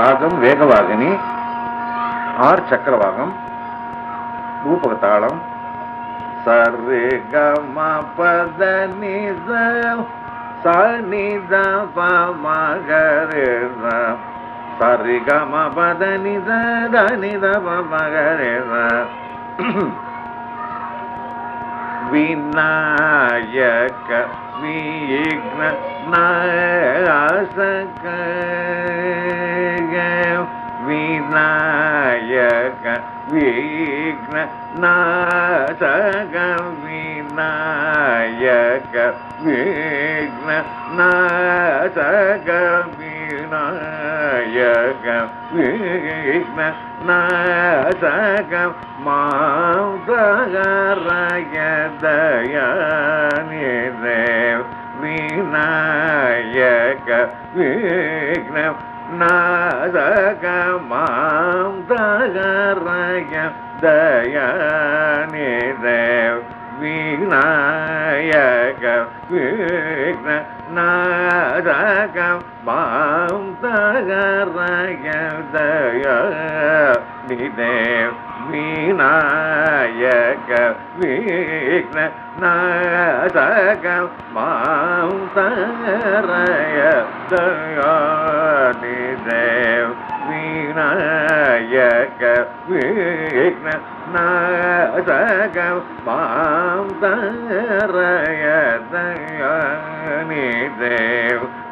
ராகம் வேகவாகினி, ஆர் சக்கரவாகம், ரூபகதாளம் சரி கம பத நித சனித பமகரே சரி கம பத நித தனித பமகரே விநாயக விக்ன நாசக விநாயக விக்ன நாசக விநாயக விக்ன நாசக விநாயக விக்ன நாசக மாதகரய தயாநிதே விநாயக விக்ன நாசக மாதகரய தயாநிதே விநாயக விக்ன நாசக மாதகரய தயாநிதே விநாயக விக்ன நாசக மாதகரய தயாநிதே விநாயக விக்ன நாசக மாதகரய தயாநிதே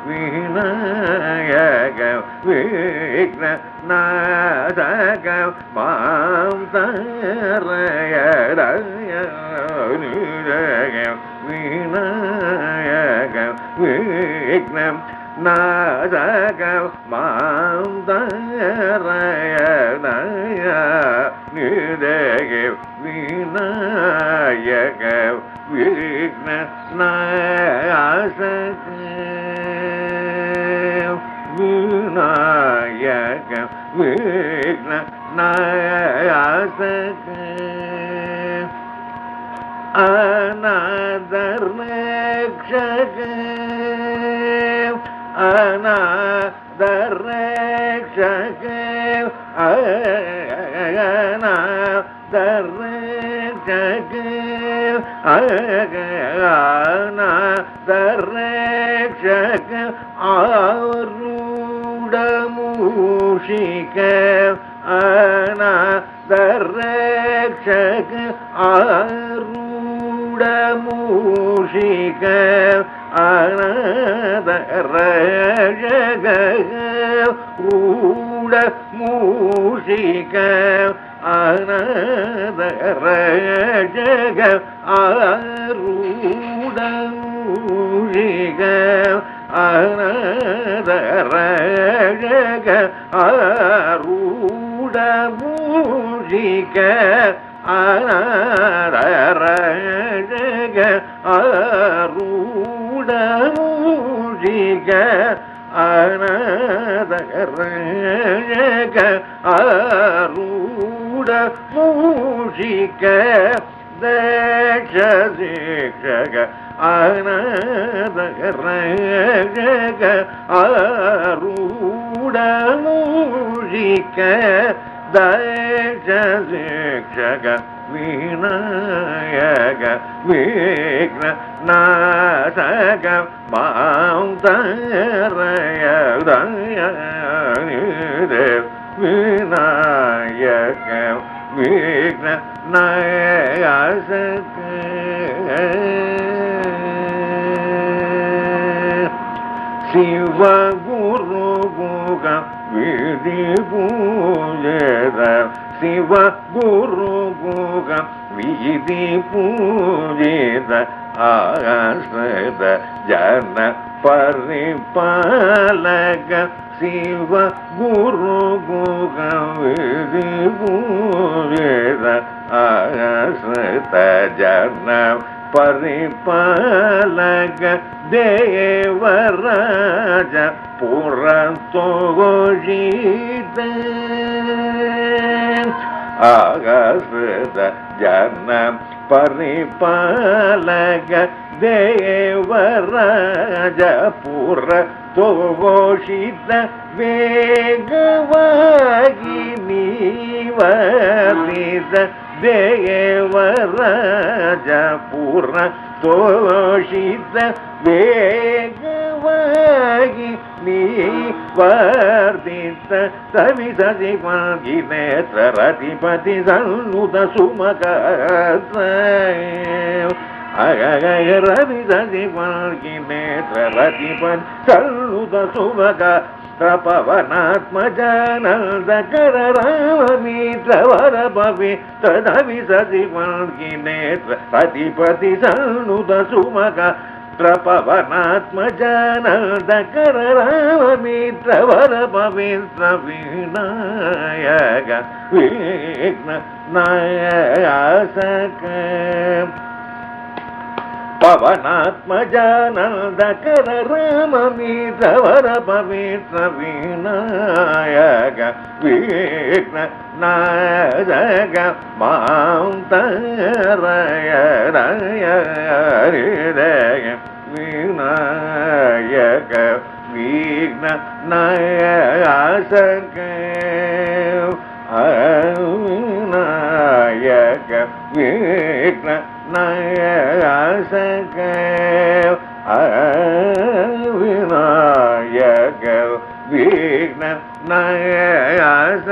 விநாயக விக்ன நாசக மாதகரய தயாநிதே விநாயக விக்ன நாசக மாதகரய தயாநிதே விநாயக விக்ன நாசக விநாயக விக்ன நாசக அநாதரக்ஷக அநாதரக்ஷக அநாதரக்ஷக அநாதரக்ஷக ஆரூடமூஷிக அநாதரக்ஷக ஆரூடமூஷிக அநாதரக்ஷக ரூடமூஷிக அநாதரக்ஷக ஆரூடமூஷிக அநாதரக்ஷக ஆரூடமூஷிக அநாதரக்ஷக ஆரூடமூஷிக அநாதரக்ஷக ஆரூடமூஷிக தக்ஷசிக்ஷக அநாதரக்ஷக ஆரூடமூஷிக தக்ஷசிக்ஷக விநாயக விக்ன நாசக மாதகரய தயாநிதே விநாயக விக்ன நாசக சிவ குரு குக விதி பூஜித சிவ குரு குக விதி பூஜித ஆசிரித ஜன பரிபாலக சிவ குரு குக விதி பூஜித ஆசிரித ஜன பரிபாலக தேவராஜ புறத்தோஷித ஆகாசித ஜன பரிபாலக தேவராஜ புறத்தோஷித ವೇಗವಾಗಿ ನೀವರಿದ ದೇವರಾಜ ಪೂರ್ಣ ತೋಷಿತ ವೇಗವಾಗಿ ನೀವರ್ದಿತ ಸವಿಸದಿ ಮಲ್ಗಿ ನೇತ್ರ ರತಿಪತಿ ಸನ್ನುತ ಸುಮಕ ರವಿಸದಿ ಮಲ್ಗಿ ನೇತ್ರ ರತಿಪತಿ ಸನ್ನುತ ಸುಮಕ ಪ್ರಪವನಾತ್ಮಜಾನಂದಕರ ರಾಮಮಿತ್ರವರ ಪವಿತ್ರ ಧವಿಸದಿ ಮಲ್ಗಿ ನೇತ್ರ ರತಿಪತಿ ಸನ್ನುತ ಸುಮಕ ಪ್ರಪವನಾತ್ಮಜಾನಂದಕರ ರಾಮಮಿತ್ರವರ ಪವಿತ್ರ ವಿನಾಯಕ ವಿಘ್ನ ನಾಯಕ ಪವನಾತ್ಮಜಾನಂದಕರ ರಾಮಮಿತ್ರವರ ಪವಿತ್ರ ವಿನಾಯಕ ವಿಘ್ನ ನಾಯಕ ಮಾಂತರಯ ಹೃದಯ ವಿನಾಯಕ ವಿಘ್ನ ನಾಯಕ ವಿನಾಯಕ ವಿಘ್ನ ನಾಯಕ ವಿನಾಯಕ ವಿಘ್ನ ನಾಯಕ